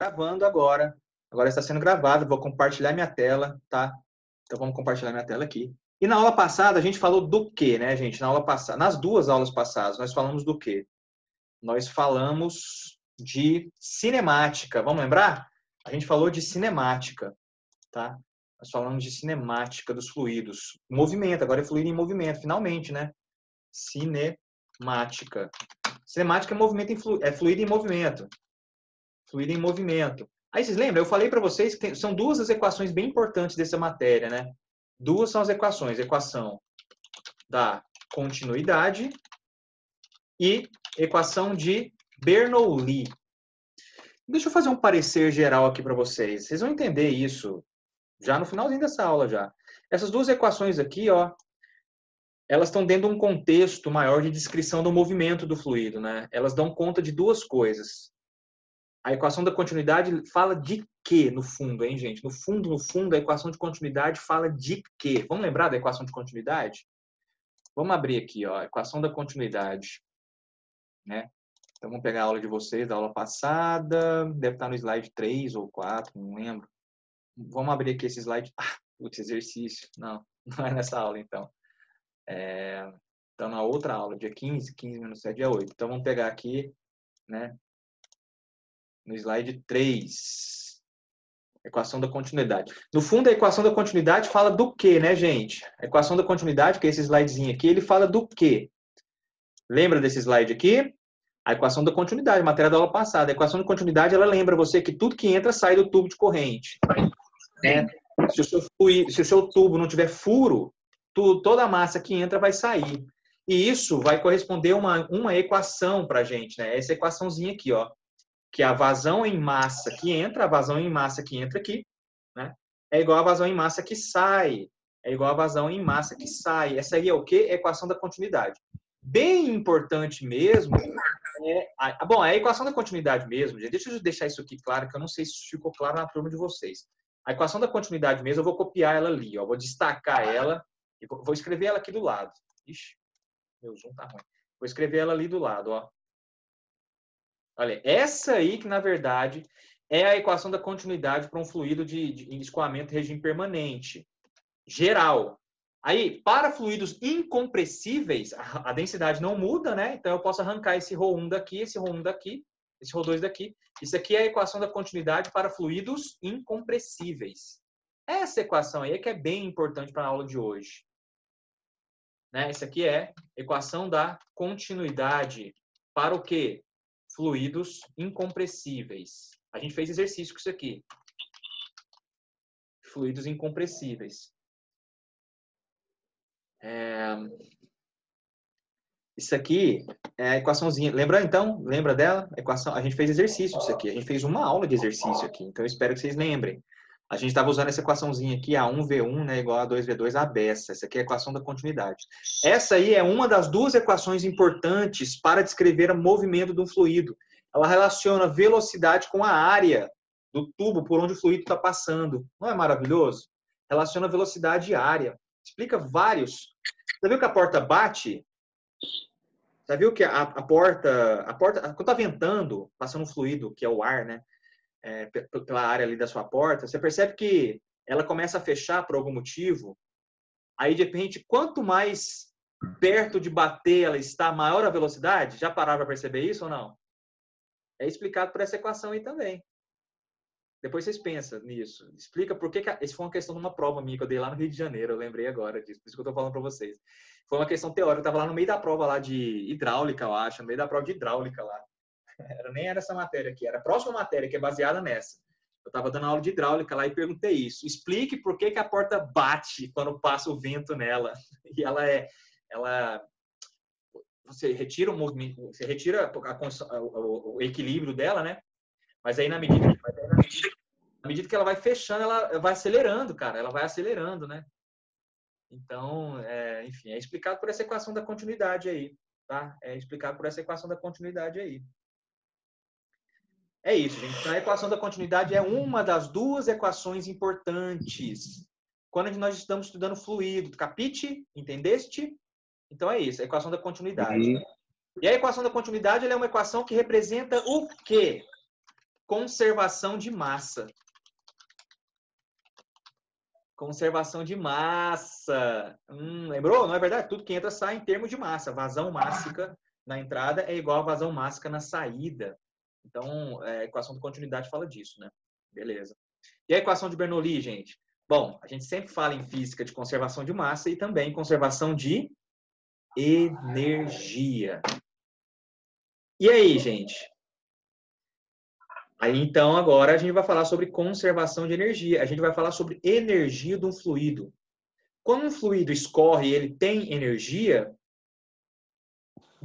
Gravando agora. Agora está sendo gravado. Vou compartilhar minha tela, tá? Então vamos compartilhar minha tela aqui. E na aula passada a gente falou do quê, né, gente? Na aula passada, nas duas aulas passadas, nós falamos do quê? Nós falamos de cinemática. Vamos lembrar? A gente falou de cinemática, tá? Nós falamos de cinemática dos fluidos. Movimento, agora é fluido em movimento, finalmente, né? Cinemática. Cinemática é movimento é fluido em movimento. Fluido em movimento. Aí vocês lembram? Eu falei para vocês que são duas as equações bem importantes dessa matéria, né? Duas são as equações. Equação da continuidade e equação de Bernoulli. Deixa eu fazer um parecer geral aqui para vocês. Vocês vão entender isso já no finalzinho dessa aula já. Essas duas equações aqui, ó, elas estão dentro de um contexto maior de descrição do movimento do fluido, né? Elas dão conta de duas coisas. A equação da continuidade fala de quê, no fundo, hein, gente? No fundo, a equação de continuidade fala de quê? Vamos lembrar da equação de continuidade? Vamos abrir aqui, ó, a equação da continuidade, né? Então, vamos pegar a aula de vocês, da aula passada, deve estar no slide 3 ou 4, não lembro. Vamos abrir aqui esse slide. Ah, putz, exercício. Não, não é nessa aula, então. Então, na outra aula, dia 15 menos 7, dia 8. Então, vamos pegar aqui, né? No slide 3. Equação da continuidade. No fundo, a equação da continuidade fala do quê, né, gente? A equação da continuidade, que é esse slidezinho aqui, ele fala do quê? Lembra desse slide aqui? A equação da continuidade, matéria da aula passada. A equação de continuidade, ela lembra você que tudo que entra sai do tubo de corrente. Né? Se o seu tubo não tiver furo, toda a massa que entra vai sair. E isso vai corresponder a uma equação para a gente, né? Essa equaçãozinha aqui, ó. Que a vazão em massa que entra, a vazão em massa que entra aqui, né? É igual a vazão em massa que sai. É igual a vazão em massa que sai. Essa aí é o quê? É a equação da continuidade. Bem importante mesmo bom, é a equação da continuidade mesmo, gente. Deixa eu deixar isso aqui claro, que eu não sei se ficou claro na turma de vocês. A equação da continuidade mesmo, eu vou copiar ela ali, ó. Vou destacar ela e vou escrever ela aqui do lado. Ixi, meu zoom tá ruim. Vou escrever ela ali do lado, ó. Olha, essa aí que, na verdade, é a equação da continuidade para um fluido de escoamento em regime permanente. Geral. Aí, para fluidos incompressíveis, a densidade não muda, né? Então, eu posso arrancar esse ρ1 daqui, esse ρ1 daqui, esse ρ2 daqui. Isso aqui é a equação da continuidade para fluidos incompressíveis. Essa equação aí é que é bem importante para a aula de hoje. Né? Essa aqui é a equação da continuidade para o quê? Fluidos incompressíveis. A gente fez exercício com isso aqui. Fluidos incompressíveis. Isso aqui é a equaçãozinha. Lembra, então? Lembra dela? A gente fez exercício disso aqui. A gente fez uma aula de exercício aqui. Então, eu espero que vocês lembrem. A gente estava usando essa equaçãozinha aqui, A1V1, né, igual a 2V2 abessa. Essa aqui é a equação da continuidade. Essa aí é uma das duas equações importantes para descrever o movimento de um fluido. Ela relaciona velocidade com a área do tubo por onde o fluido está passando. Não é maravilhoso? Relaciona velocidade e área. Explica vários. Você viu que a porta bate? Você viu que a porta, quando está ventando, passando um fluido, que é o ar, né? Pela área ali da sua porta, você percebe que ela começa a fechar por algum motivo. Aí, de repente, quanto mais perto de bater ela está, maior a velocidade. Já pararam para perceber isso ou não? É explicado por essa equação aí também. Depois vocês pensam nisso. Explica por que... Isso foi uma questão de uma prova minha que eu dei lá no Rio de Janeiro. Eu lembrei agora disso. Por isso que eu estou falando para vocês. Foi uma questão teórica. Eu estava lá no meio da prova lá de hidráulica, eu acho. No meio da prova de hidráulica lá. Nem era essa matéria aqui. Era a próxima matéria que é baseada nessa. Eu estava dando aula de hidráulica lá e perguntei isso. Explique por que a porta bate quando passa o vento nela. E você retira o movimento, você retira o equilíbrio dela, né? Mas aí na medida que ela vai fechando, ela vai acelerando, cara. Ela vai acelerando, né? Então, enfim, é explicado por essa equação da continuidade aí, tá? É explicado por essa equação da continuidade aí. É isso, gente. Então, a equação da continuidade é uma das duas equações importantes quando nós estamos estudando fluido. Capite? Entendeste? Então, é isso, a equação da continuidade. E a equação da continuidade ela é uma equação que representa o quê? Conservação de massa. Conservação de massa. Lembrou? Não é verdade? Tudo que entra sai em termos de massa. Vazão mássica na entrada é igual a vazão mássica na saída. Então, a equação de continuidade fala disso, né? Beleza. E a equação de Bernoulli, gente? Bom, a gente sempre fala em física de conservação de massa e também conservação de energia. E aí, gente? Aí, então, agora a gente vai falar sobre conservação de energia. A gente vai falar sobre energia de um fluido. Quando um fluido escorre e ele tem energia,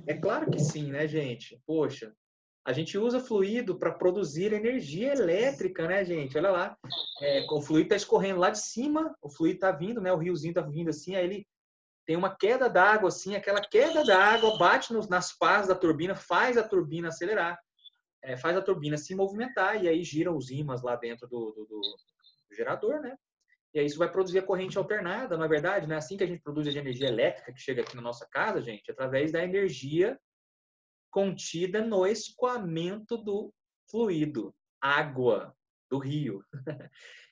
é claro que sim, né, gente? Poxa, a gente usa fluido para produzir energia elétrica, né, gente? Olha lá, o fluido está escorrendo lá de cima, o fluido está vindo, né? O riozinho está vindo assim, aí ele tem uma queda d'água, assim, aquela queda d'água bate nas pás da turbina, faz a turbina acelerar, faz a turbina se movimentar, e aí giram os ímãs lá dentro do gerador, né? E aí isso vai produzir a corrente alternada, na verdade, né? Assim que a gente produz a energia elétrica que chega aqui na nossa casa, gente, através da energia contida no escoamento do fluido, água do rio.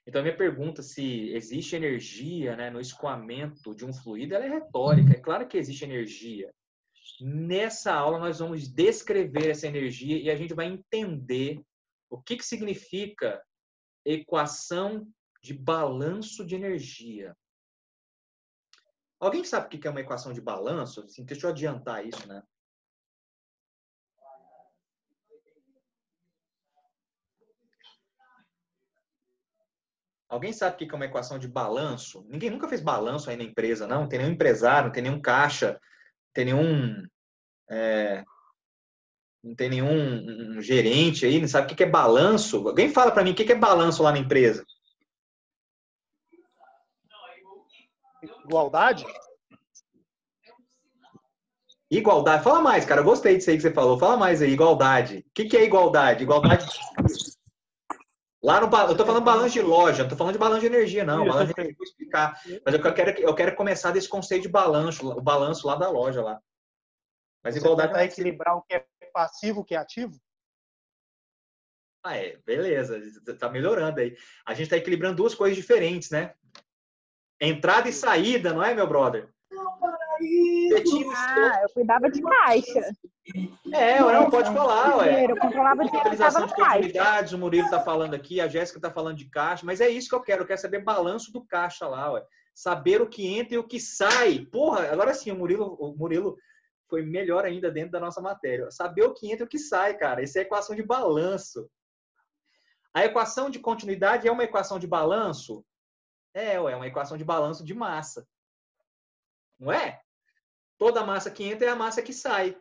Então, a minha pergunta se existe energia, né, no escoamento de um fluido, ela é retórica. É claro que existe energia. Nessa aula, nós vamos descrever essa energia e a gente vai entender o que significa equação de balanço de energia. Alguém sabe o que é uma equação de balanço? Assim, deixa eu adiantar isso, né? Alguém sabe o que é uma equação de balanço? Ninguém nunca fez balanço aí na empresa, não? Não tem nenhum empresário, não tem nenhum caixa, não tem nenhum, não tem nenhum gerente aí, não sabe o que é balanço? Alguém fala para mim o que é balanço lá na empresa? Igualdade? Igualdade. Fala mais, cara. Eu gostei disso aí que você falou. Fala mais aí. Igualdade. O que é igualdade? Igualdade. Lá no, eu tô falando balanço de loja, não tô falando de balanço de energia, não. Isso, Balanço de energia eu vou explicar. Mas eu quero começar desse conceito de balanço, o balanço lá da loja lá. Mas Você igualdade tenta equilibrar o que é passivo, o que é ativo? beleza. Tá melhorando aí. A gente tá equilibrando duas coisas diferentes, né? Entrada e saída, não é, meu brother? Eu cuidava de caixa. Não, pode falar, ué. Eu controlava o dinheiro que estava Contabilização no de caixa. continuidades, o Murilo tá falando aqui, a Jéssica tá falando de caixa, mas é isso que eu quero saber balanço do caixa lá, ué. Saber o que entra e o que sai. Porra, agora sim, o Murilo foi melhor ainda dentro da nossa matéria. Saber o que entra e o que sai, cara. Isso é equação de balanço. A equação de continuidade é uma equação de balanço? É uma equação de balanço de massa. Não é? Toda massa que entra é a massa que sai.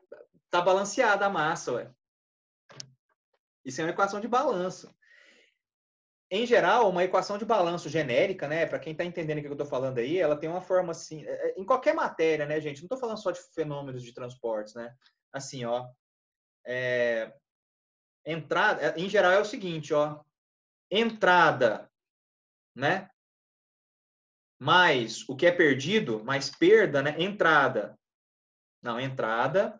Tá balanceada a massa, ué. Isso é uma equação de balanço. Em geral, uma equação de balanço genérica, né? Para quem está entendendo o que eu estou falando aí, ela tem uma forma assim, em qualquer matéria, né, gente? Não estou falando só de fenômenos de transportes, né? Assim, ó, entrada, em geral é o seguinte, ó, entrada, né? Mais o que é perdido, mais perda, né? Entrada. Não, entrada.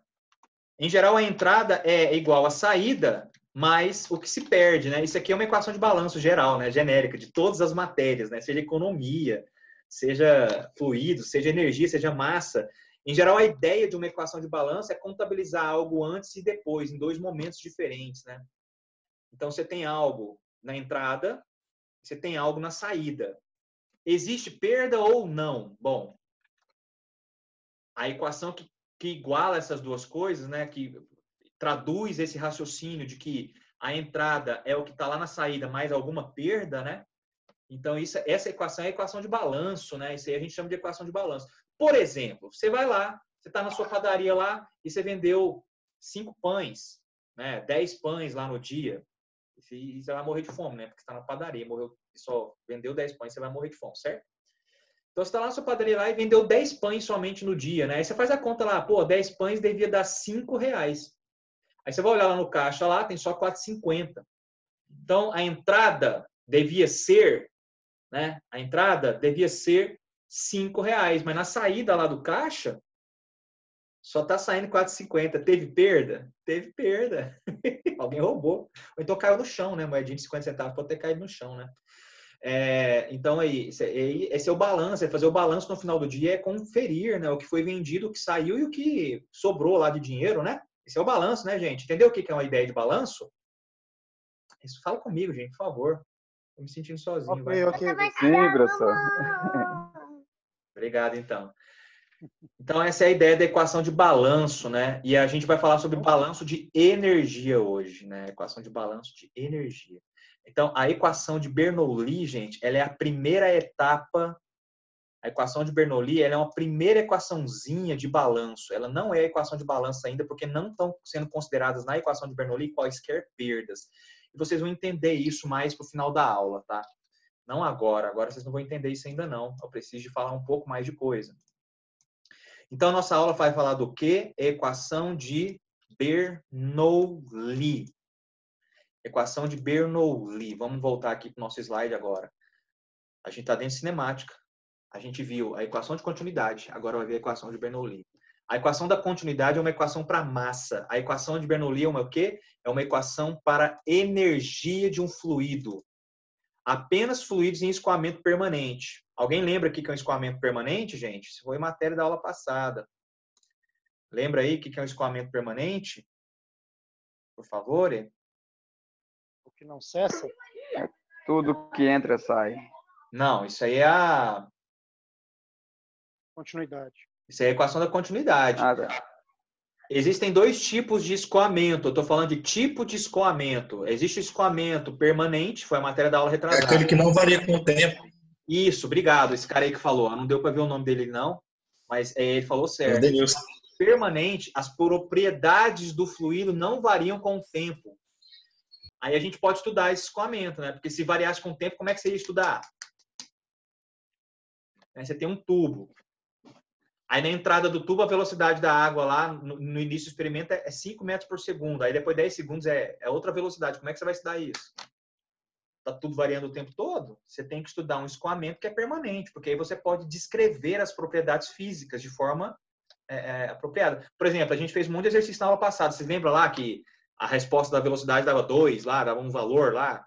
Em geral, a entrada é igual a saída mais o que se perde, né? Isso aqui é uma equação de balanço geral, né? Genérica, de todas as matérias, né? Seja economia, seja fluido, seja energia, seja massa. Em geral, a ideia de uma equação de balanço é contabilizar algo antes e depois, em dois momentos diferentes, né? Então, você tem algo na entrada, você tem algo na saída. Existe perda ou não? Bom, a equação que iguala essas duas coisas, né? Que traduz esse raciocínio de que a entrada é o que está lá na saída mais alguma perda, né? Então, essa equação é a equação de balanço, né? Isso aí a gente chama de equação de balanço. Por exemplo, você vai lá, você está na sua padaria lá e você vendeu 5 pães, né? 10 pães lá no dia. E você vai morrer de fome, né? Porque você está na padaria, só vendeu 10 pães, você vai morrer de fome, certo? Então, você está lá na sua padaria lá e vendeu 10 pães somente no dia, né? Aí você faz a conta lá, pô, 10 pães devia dar R$5. Aí você vai olhar lá no caixa, lá tem só 4,50. Então, a entrada devia ser, né? A entrada devia ser R$5, mas na saída lá do caixa Só está saindo 4,50. Teve perda? Teve perda. Alguém roubou. Ou então caiu no chão, né? Moedinha de 50 centavos pode ter caído no chão, né? Então, esse é o balanço. É fazer o balanço no final do dia, é conferir, né? O que foi vendido, o que saiu e o que sobrou lá de dinheiro, né? Esse é o balanço, né, gente? Entendeu o que é uma ideia de balanço? Isso, fala comigo, gente, por favor. Tô me sentindo sozinho. Ok. Sim, professor. Obrigado, então. Então, essa é a ideia da equação de balanço, né? E a gente vai falar sobre balanço de energia hoje, né? Equação de balanço de energia. Então, a equação de Bernoulli, gente, ela é a primeira etapa. A equação de Bernoulli, ela é uma primeira equaçãozinha de balanço. Ela não é a equação de balanço ainda, porque não estão sendo consideradas na equação de Bernoulli quaisquer perdas. E vocês vão entender isso mais pro final da aula, tá? Não agora. Agora vocês não vão entender isso ainda não. Eu preciso de falar um pouco mais de coisa. Então, nossa aula vai falar do quê? Equação de Bernoulli. Equação de Bernoulli. Vamos voltar aqui para o nosso slide agora. A gente está dentro de cinemática. A gente viu a equação de continuidade. Agora vai ver a equação de Bernoulli. A equação da continuidade é uma equação para massa. A equação de Bernoulli é o quê? É uma equação para energia de um fluido. Apenas fluidos em escoamento permanente. Alguém lembra o que é um escoamento permanente, gente? Isso foi matéria da aula passada. Lembra aí o que é um escoamento permanente? Por favor. O que não cessa. Tudo que entra, sai. Não, isso aí é a Continuidade. equação da continuidade. Tá. Existem dois tipos de escoamento. Eu estou falando de tipo de escoamento. Existe o escoamento permanente, foi a matéria da aula É retrasada. aquele que não varia com o tempo. Isso, obrigado. Esse cara aí que falou. Não deu para ver o nome dele, não, mas ele falou É o certo. Denilson. Permanente, as propriedades do fluido não variam com o tempo. Aí a gente pode estudar esse escoamento, né? Porque se variasse com o tempo, como é que você ia estudar? Aí você tem um tubo. Aí na entrada do tubo, a velocidade da água lá, no início do experimento, é 5 metros por segundo. Aí depois 10 segundos é outra velocidade. Como é que você vai estudar isso? Está tudo variando o tempo todo? Você tem que estudar um escoamento que é permanente, porque aí você pode descrever as propriedades físicas de forma apropriada. Por exemplo, a gente fez muito exercício na aula passada. Vocês lembram lá que a resposta da velocidade dava 2, lá, dava um valor lá?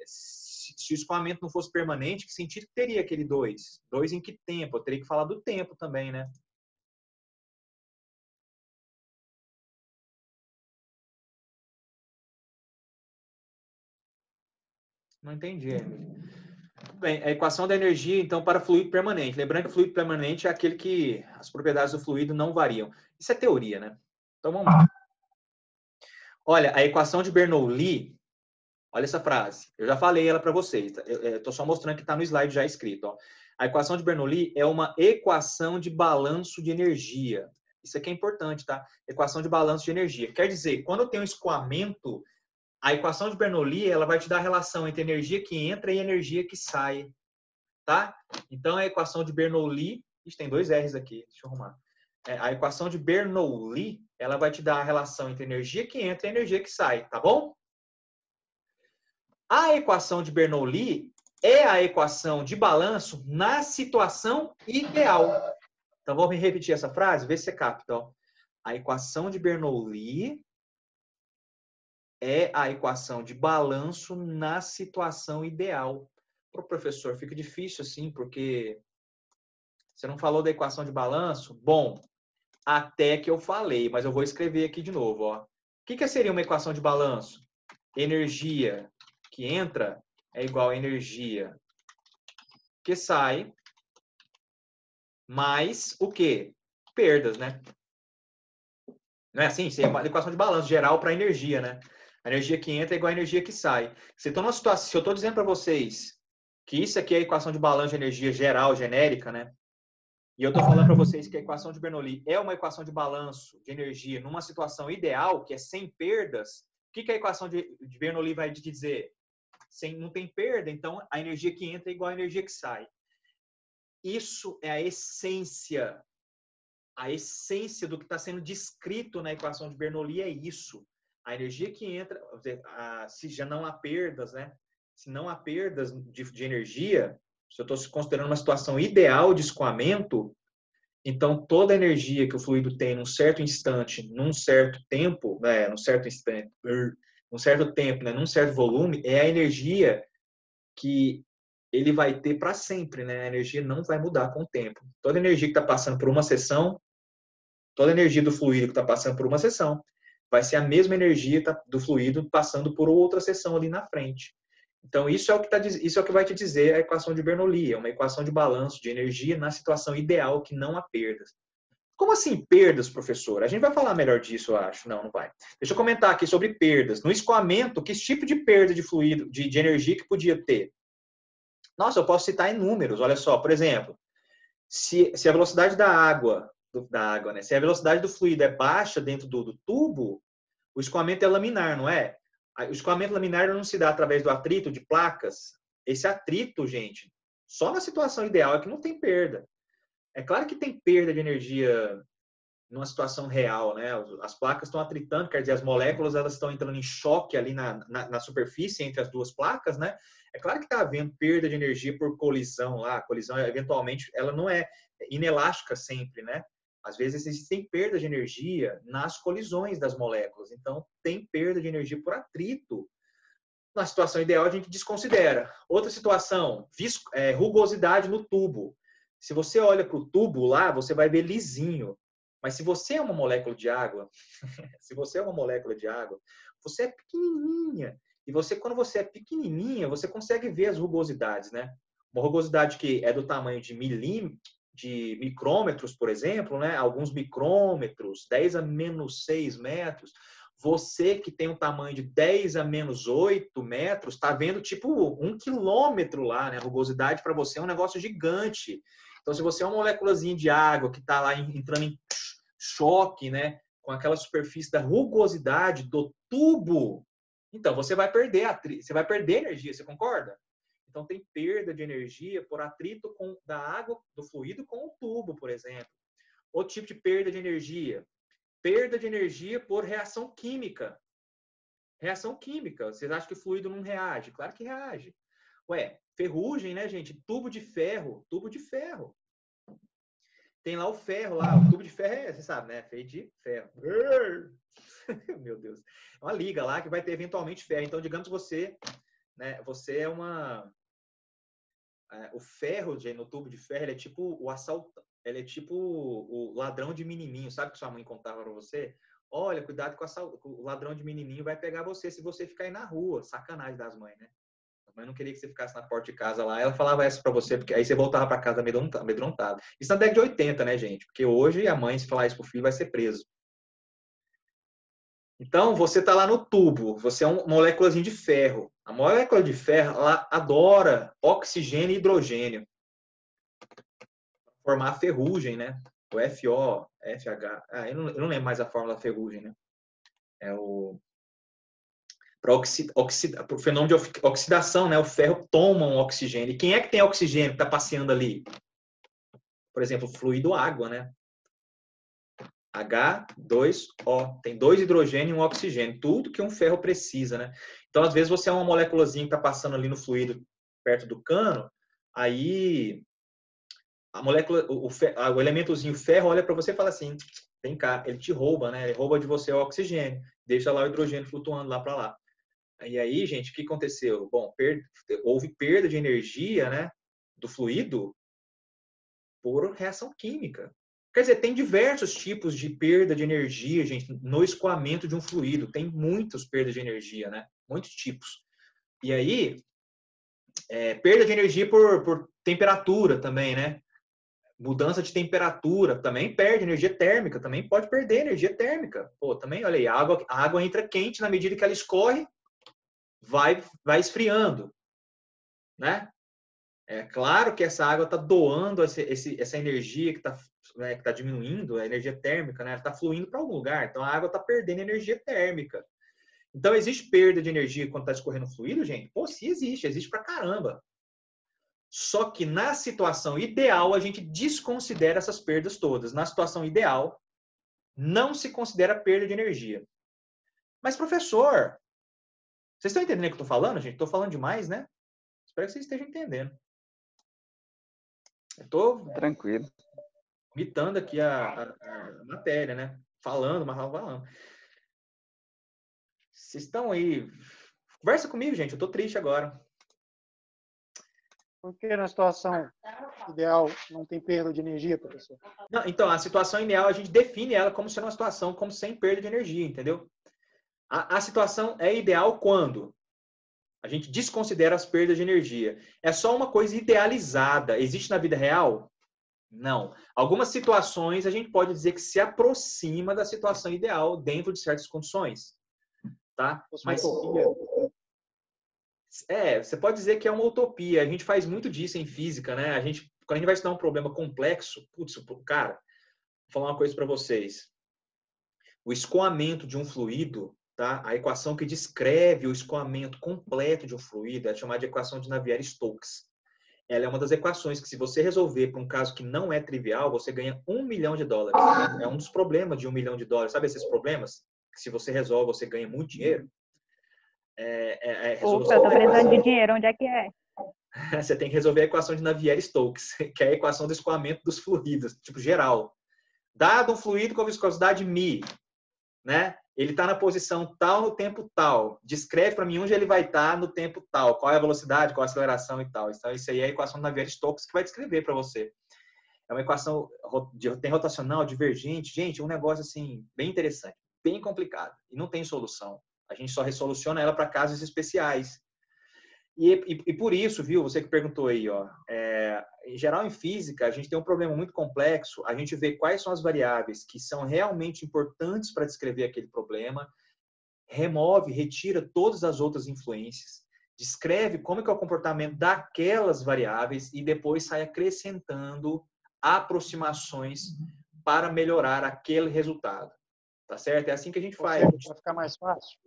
Se o escoamento não fosse permanente, que sentido que teria aquele 2? 2 em que tempo? Eu teria que falar do tempo também, né? Não entendi, Emily. Bem, a equação da energia, então, para fluido permanente. Lembrando que o fluido permanente é aquele que as propriedades do fluido não variam. Isso é teoria, né? Então, vamos lá. Olha, a equação de Bernoulli, olha essa frase. Eu já falei ela para vocês. Eu estou só mostrando que está no slide já escrito. Ó. A equação de Bernoulli é uma equação de balanço de energia. Isso aqui é importante, tá? Equação de balanço de energia. Quer dizer, quando eu tenho um escoamento, a equação de Bernoulli, ela vai te dar a relação entre energia que entra e energia que sai, tá? Então, a equação de Bernoulli, tem 2 R's aqui, deixa eu arrumar. A equação de Bernoulli, ela vai te dar a relação entre energia que entra e energia que sai, tá bom? A equação de Bernoulli é a equação de balanço na situação ideal. Então, vamos repetir essa frase, vê se você capta. Ó. A equação de Bernoulli é a equação de balanço na situação ideal. Para o professor fica difícil assim, porque você não falou da equação de balanço? Bom, até que eu falei, mas eu vou escrever aqui de novo. Ó. O que seria uma equação de balanço? Energia que entra é igual a energia que sai, mais o quê? Perdas, né? Não é assim? Isso é uma equação de balanço geral para a energia, né? A energia que entra é igual a energia que sai. Se eu estou dizendo para vocês que isso aqui é a equação de balanço de energia geral, genérica, né? E eu estou falando para vocês que a equação de Bernoulli é uma equação de balanço de energia numa situação ideal, que é sem perdas. O que a equação de Bernoulli vai te dizer? Não tem perda, então a energia que entra é igual a energia que sai. Isso é a essência do que está sendo descrito na equação de Bernoulli é isso. A energia que entra, se já não há perdas, né? Se não há perdas de energia, se eu estou considerando uma situação ideal de escoamento, Então, toda a energia que o fluido tem num certo instante, num certo tempo, né, num certo instante, num certo tempo, né, num certo volume, é a energia que ele vai ter para sempre, né? A energia não vai mudar com o tempo. Toda energia que está passando por uma seção, toda energia do fluido que está passando por uma seção, vai ser a mesma energia do fluido passando por outra seção ali na frente. Então, isso é o que vai te dizer a equação de Bernoulli, é uma equação de balanço de energia na situação ideal que não há perdas. Como assim perdas, professor? A gente vai falar melhor disso, eu acho. Não, não vai. Deixa eu comentar aqui sobre perdas. No escoamento, que tipo de perda de fluido, de energia que podia ter? Nossa, eu posso citar em números. Olha só, por exemplo, se a velocidade né? Se a velocidade do fluido é baixa dentro do tubo, o escoamento é laminar, não é? O escoamento laminar não se dá através do atrito de placas. Esse atrito, gente, só na situação ideal é que não tem perda. É claro que tem perda de energia numa situação real, né? As placas estão atritando, quer dizer, as moléculas elas estão entrando em choque ali na superfície entre as duas placas, né? É claro que está havendo perda de energia por colisão lá. A colisão, eventualmente, ela não é inelástica sempre, né? Às vezes existem perda de energia nas colisões das moléculas. Então, tem perda de energia por atrito. Na situação ideal, a gente desconsidera. Outra situação, rugosidade no tubo. Se você olha para o tubo lá, você vai ver lisinho. Mas se você é uma molécula de água, você é pequenininha. E quando você é pequenininha, você consegue ver as rugosidades, né? Uma rugosidade que é do tamanho de micrômetros, por exemplo, né? Alguns micrômetros, 10 a menos 6 metros. Você que tem um tamanho de 10 a menos 8 metros, está vendo tipo 1 quilômetro lá, né? A rugosidade para você é um negócio gigante. Então, se você é uma moléculazinha de água que está lá entrando em choque, né? Com aquela superfície da rugosidade do tubo, então você vai perder energia, você concorda? Então tem perda de energia por atrito da água, do fluido com o tubo, por exemplo. Outro tipo de perda de energia por reação química. Reação química. Vocês acham que o fluido não reage? Claro que reage. Ué, ferrugem, né, gente? Tubo de ferro. Tem lá o ferro, lá, o tubo de ferro, você sabe, né? Feito de ferro. Meu Deus. É uma liga lá que vai ter eventualmente ferro. Então, digamos que você é uma... o ferro, no tubo de ferro, ele é tipo o assaltante. Ele é tipo o ladrão de menininho. Sabe que sua mãe contava para você? Olha, cuidado com o ladrão de menininho vai pegar você se você ficar aí na rua. Sacanagem das mães, né? A mãe não queria que você ficasse na porta de casa lá. Ela falava essa para você, porque aí você voltava para casa amedrontado. Isso na década de 80, né, gente? Porque hoje a mãe, se falar isso pro filho, vai ser preso. Então, você está lá no tubo, você é uma moléculazinha de ferro. A molécula de ferro, ela adora oxigênio e hidrogênio. Formar ferrugem, né? O FO, FH. Eu não lembro mais a fórmula da ferrugem, né? É o... Para o fenômeno de oxidação, né? O ferro toma um oxigênio. E quem é que tem oxigênio que está passeando ali? Por exemplo, fluido água, né? H2O. Tem 2 hidrogênios e um oxigênio. Tudo que um ferro precisa, né? Então, às vezes, você é uma moléculazinha que está passando ali no fluido perto do cano, aí a molécula, o elementozinho ferro olha para você e fala assim, vem cá, ele te rouba, né? Ele rouba de você o oxigênio, deixa lá o hidrogênio flutuando lá para lá. E aí, gente, o que aconteceu? Bom, houve perda de energia, né, do fluido por reação química. Quer dizer, tem diversos tipos de perda de energia, gente, no escoamento de um fluido. Tem muitas perdas de energia, né? Muitos tipos. E aí, perda de energia por temperatura também, né? Mudança de temperatura também perde energia térmica, também pode perder energia térmica. Pô, também, olha aí, a água entra quente na medida que ela escorre, vai esfriando, né? É claro que essa água está doando essa energia que está, né, que tá diminuindo, a energia térmica, né? Está fluindo para algum lugar. Então a água está perdendo energia térmica. Então existe perda de energia quando está escorrendo fluido, gente? Pô, sim, existe pra caramba. Só que na situação ideal a gente desconsidera essas perdas todas. Na situação ideal não se considera perda de energia. Mas professor, vocês estão entendendo o que eu estou falando, gente? Estou falando demais, né? Espero que vocês estejam entendendo. Tranquilo. imitando aqui a matéria, né? Falando, mas falando. Vocês estão aí... Conversa comigo, gente. Eu tô triste agora. Por que na situação ideal não tem perda de energia, professor? Não, então, a situação ideal, a gente define ela como sendo uma situação como sem perda de energia, entendeu? A situação é ideal quando a gente desconsidera as perdas de energia. É só uma coisa idealizada. Existe na vida real? Não. Algumas situações a gente pode dizer que se aproxima da situação ideal dentro de certas condições. Tá? Mas você pode dizer que é uma utopia. A gente faz muito disso em física, né? Quando a gente vai estudar um problema complexo, putz, cara, vou falar uma coisa para vocês. O escoamento de um fluido, tá? A equação que descreve o escoamento completo de um fluido é chamada de equação de Navier-Stokes. Ela é uma das equações que, se você resolver para um caso que não é trivial, você ganha $1 milhão. É um dos problemas de $1 milhão. Sabe esses problemas? Que se você resolve, você ganha muito dinheiro. Opa, eu tô precisando de dinheiro, onde é que é? Você tem que resolver a equação de Navier-Stokes, que é a equação do escoamento dos fluidos, tipo geral. Dado um fluido com viscosidade μ, né? Ele está na posição tal no tempo tal. Descreve para mim onde ele vai estar no tempo tal. Qual é a velocidade, qual a aceleração e tal. Então, isso aí é a equação do Navier-Stokes que vai descrever para você. É uma equação, tem rotacional, divergente. Gente, um negócio assim, bem interessante, bem complicado. E não tem solução. A gente só resoluciona ela para casos especiais. E por isso, viu, você que perguntou aí, ó, em geral em física, a gente tem um problema muito complexo, a gente vê quais são as variáveis que são realmente importantes para descrever aquele problema, retira todas as outras influências, descreve como é que é o comportamento daquelas variáveis e depois sai acrescentando aproximações para melhorar aquele resultado. Tá certo? É assim que a gente faz. Para ficar mais fácil.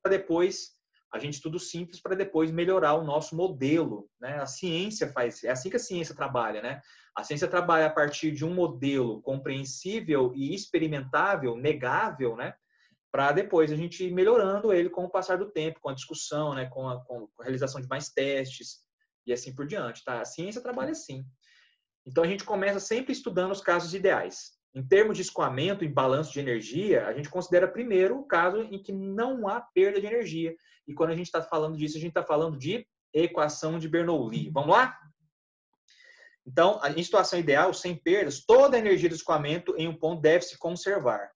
Depois... A gente estuda o simples para depois melhorar o nosso modelo, né? A ciência faz, é assim que a ciência trabalha, né? A ciência trabalha a partir de um modelo compreensível e experimentável, negável, né? Para depois a gente ir melhorando ele com o passar do tempo, com a discussão, né? Com a realização de mais testes e assim por diante, tá? A ciência trabalha assim. Então a gente começa sempre estudando os casos ideais. Em termos de escoamento e balanço de energia, a gente considera primeiro o caso em que não há perda de energia. E quando a gente está falando disso, a gente está falando de equação de Bernoulli. Vamos lá? Então, em situação ideal, sem perdas, toda a energia do escoamento em um ponto deve se conservar.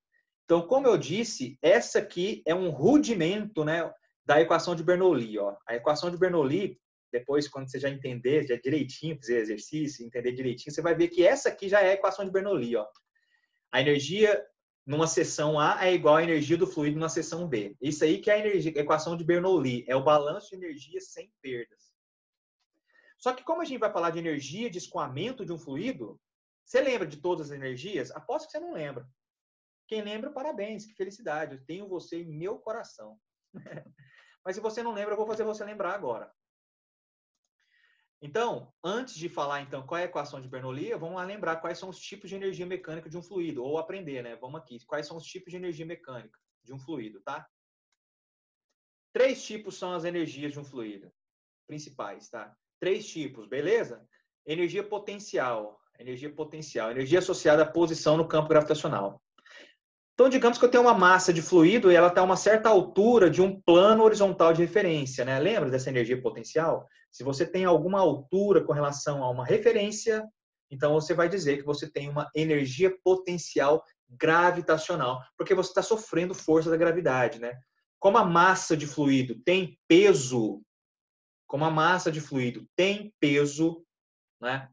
Então, como eu disse, essa aqui é um rudimento, né, da equação de Bernoulli. Ó. A equação de Bernoulli, depois, quando você já entender já direitinho, fazer exercício, entender direitinho, você vai ver que essa aqui já é a equação de Bernoulli. Ó. A energia numa seção A é igual à energia do fluido na seção B. Isso aí que é a equação de Bernoulli, é o balanço de energia sem perdas. Só que como a gente vai falar de energia de escoamento de um fluido, você lembra de todas as energias? Aposto que você não lembra. Quem lembra, parabéns, que felicidade, eu tenho você em meu coração. Mas se você não lembra, eu vou fazer você lembrar agora. Então, antes de falar então qual é a equação de Bernoulli, vamos lá lembrar quais são os tipos de energia mecânica de um fluido, ou aprender, né? Vamos aqui, quais são os tipos de energia mecânica de um fluido, tá? 3 tipos são as energias de um fluido, principais, tá? 3 tipos, beleza? Energia potencial, energia associada à posição no campo gravitacional. Então, digamos que eu tenho uma massa de fluido e ela está a uma certa altura de um plano horizontal de referência, né? Lembra dessa energia potencial? Se você tem alguma altura com relação a uma referência, então você vai dizer que você tem uma energia potencial gravitacional, porque você está sofrendo força da gravidade, né? Como a massa de fluido tem peso, né?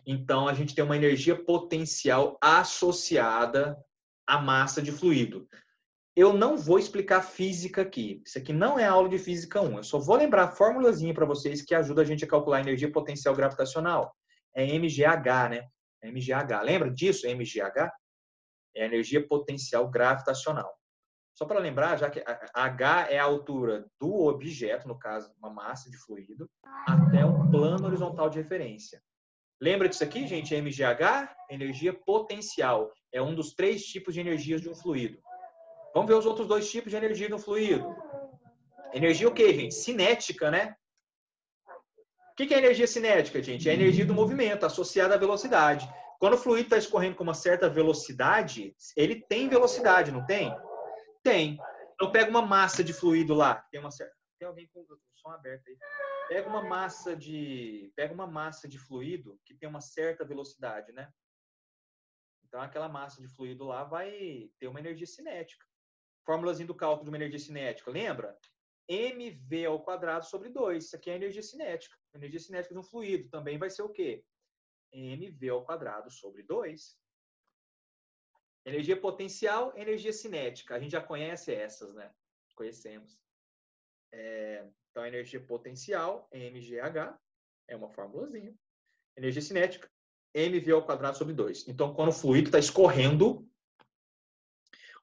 Então a gente tem uma energia potencial associada a massa de fluido. Eu não vou explicar física aqui. Isso aqui não é aula de física 1. Eu só vou lembrar a formulazinha para vocês que ajuda a gente a calcular a energia potencial gravitacional. É MGH, né? MGH. Lembra disso? MGH? É a energia potencial gravitacional. Só para lembrar, já que H é a altura do objeto, no caso, uma massa de fluido, até um plano horizontal de referência. Lembra disso aqui, gente? MGH, energia potencial. É um dos 3 tipos de energias de um fluido. Vamos ver os outros 2 tipos de energia de um fluido. Energia o quê, gente? Cinética, né? O que é energia cinética, gente? É a energia do movimento associada à velocidade. Quando o fluido está escorrendo com uma certa velocidade, ele tem velocidade, não tem? Tem. Então pega uma massa de fluido lá, tem uma certa. Tem alguém com o som aberto aí. Pega uma massa de fluido que tem uma certa velocidade, né? Então aquela massa de fluido lá vai ter uma energia cinética. Fórmulazinha do cálculo de uma energia cinética, lembra? mv ao quadrado sobre 2. Isso aqui é a energia cinética. A energia cinética de um fluido também vai ser o quê? mv ao quadrado sobre 2. Energia potencial, energia cinética. A gente já conhece essas, né? Conhecemos. Então, energia potencial, mgh, é uma formulazinha. Energia cinética, mv ao quadrado sobre 2. Então, quando o fluido está escorrendo,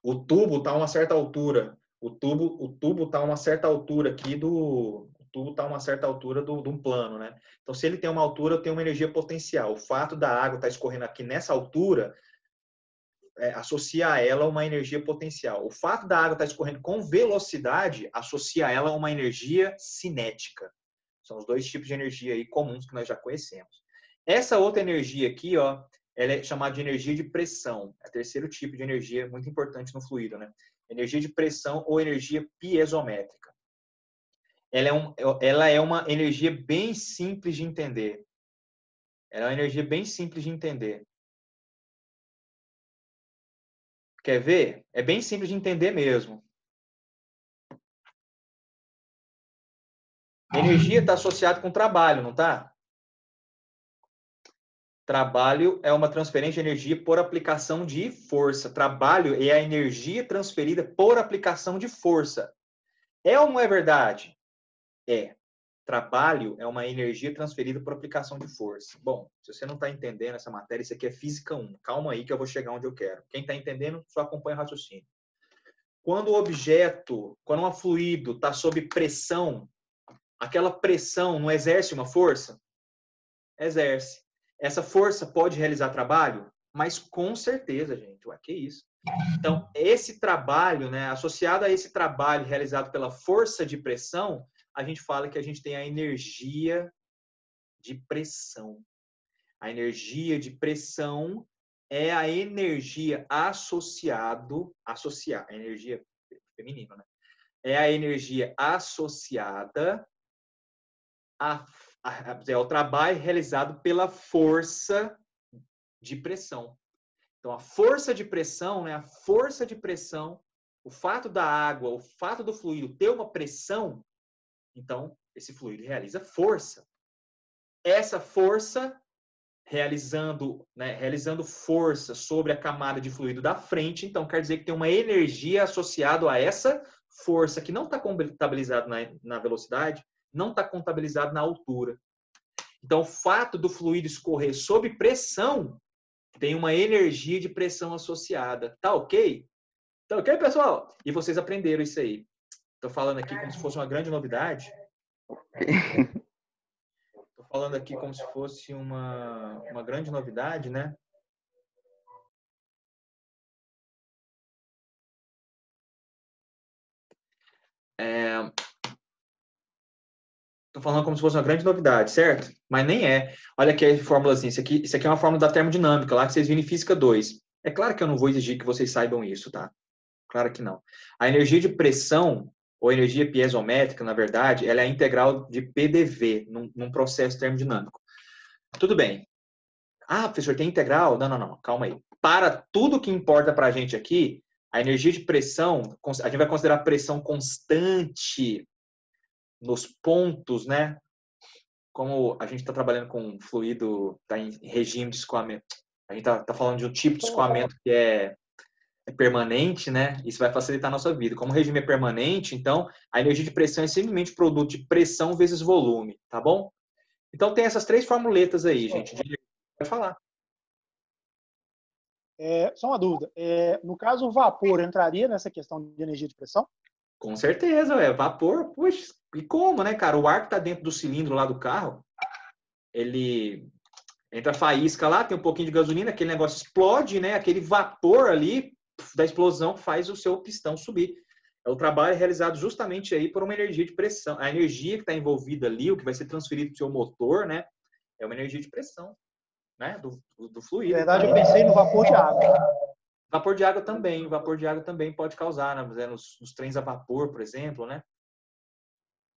o tubo está a uma certa altura. O tubo está a uma certa altura aqui do... O tubo está a uma certa altura de um plano, né? Então, se ele tem uma altura, eu tenho uma energia potencial. O fato da água estar escorrendo aqui nessa altura... associa a ela uma energia potencial. O fato da água estar escorrendo com velocidade associa a ela uma energia cinética. São os dois tipos de energia aí comuns que nós já conhecemos. Essa outra energia aqui, ó, ela é chamada de energia de pressão. É o terceiro tipo de energia muito importante no fluido, né? Energia de pressão ou energia piezométrica. Ela é uma energia bem simples de entender. Ela é uma energia bem simples de entender. Quer ver? É bem simples de entender mesmo. Energia está associada com trabalho, não está? Trabalho é uma transferência de energia por aplicação de força. Trabalho é a energia transferida por aplicação de força. É ou não é verdade? É. Trabalho é uma energia transferida por aplicação de força. Bom, se você não está entendendo essa matéria, isso aqui é Física 1. Calma aí que eu vou chegar onde eu quero. Quem está entendendo, só acompanha o raciocínio. Quando o objeto, quando um fluido está sob pressão, aquela pressão não exerce uma força? Exerce. Essa força pode realizar trabalho? Mas com certeza, gente. Ué, que isso? Então, esse trabalho, né, associado a esse trabalho realizado pela força de pressão, a gente fala que a gente tem a energia de pressão. A energia de pressão é a energia a energia feminina, né? É a energia associada ao trabalho realizado pela força de pressão. Então, a força de pressão, né? A força de pressão, o fato da água, o fato do fluido ter uma pressão, então, esse fluido realiza força. Essa força, realizando força sobre a camada de fluido da frente, então quer dizer que tem uma energia associada a essa força que não está contabilizada na velocidade, não está contabilizado na altura. Então, o fato do fluido escorrer sob pressão tem uma energia de pressão associada. Tá ok? Tá ok, pessoal? E vocês aprenderam isso aí. Estou falando aqui como se fosse uma grande novidade. Estou falando aqui como se fosse uma grande novidade, né? Estou falando como se fosse uma grande novidade, certo? Mas nem é. Olha aqui a fórmulazinha. Isso aqui é uma fórmula da termodinâmica, lá que vocês viram em Física 2. É claro que eu não vou exigir que vocês saibam isso, tá? Claro que não. A energia de pressão, ou energia piezométrica, na verdade, ela é a integral de PDV, num processo termodinâmico. Tudo bem. Ah, professor, tem integral? Não. Calma aí. Para tudo que importa para a gente aqui, a energia de pressão, a gente vai considerar pressão constante nos pontos, né? Como a gente está trabalhando com fluido, está em regime de escoamento, a gente está falando de um tipo de escoamento que é permanente, né? Isso vai facilitar a nossa vida. Como o regime é permanente, então a energia de pressão é simplesmente produto de pressão vezes volume, tá bom? Então tem essas três formuletas aí, gente. Pode falar. Só uma dúvida. No caso, o vapor entraria nessa questão de energia de pressão? Com certeza, vapor. Puxa, e como, né, cara? O ar que está dentro do cilindro lá do carro, ele entra faísca lá, tem um pouquinho de gasolina, aquele negócio explode, né? Aquele vapor ali da explosão faz o seu pistão subir. O trabalho é realizado justamente aí por uma energia de pressão. A energia que está envolvida ali, o que vai ser transferido para o seu motor, né? É uma energia de pressão. né? Do Na fluido. verdade, eu pensei no vapor de água. Vapor de água também. Vapor de água também pode causar, né? Nos trens a vapor, por exemplo, né?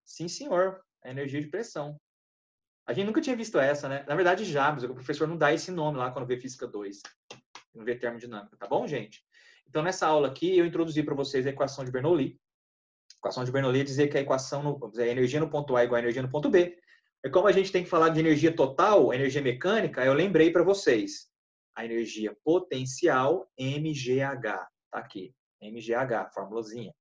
Sim, senhor. É energia de pressão. A gente nunca tinha visto essa, né? Na verdade, já, mas o professor não dá esse nome lá quando vê Física 2. Não vê termodinâmica, tá bom, gente? Então, nessa aula aqui, eu introduzi para vocês a equação de Bernoulli. A equação de Bernoulli é dizer que a energia no ponto A é igual a energia no ponto B. E como a gente tem que falar de energia total, energia mecânica, eu lembrei para vocês. A energia potencial, mGh. Tá aqui. mGh, formulazinha.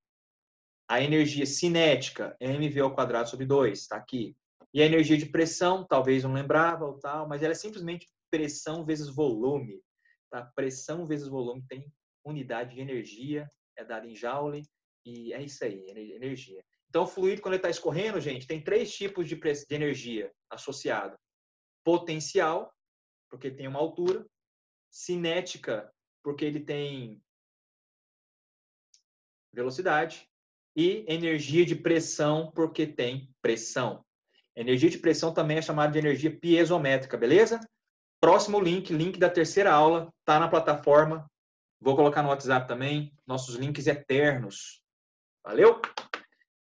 A energia cinética, mv²/2, está aqui. E a energia de pressão, talvez não lembrava ou tal, mas ela é simplesmente pressão vezes volume. Tá? Pressão vezes volume tem unidade de energia, é dada em joule, e é isso aí, energia. Então, o fluido, quando ele está escorrendo, gente, tem 3 tipos de energia associado. Potencial, porque ele tem uma altura. Cinética, porque ele tem velocidade. E energia de pressão, porque tem pressão. Energia de pressão também é chamada de energia piezométrica, beleza? Próximo link da terceira aula, tá na plataforma. Vou colocar no WhatsApp também, nossos links eternos. Valeu?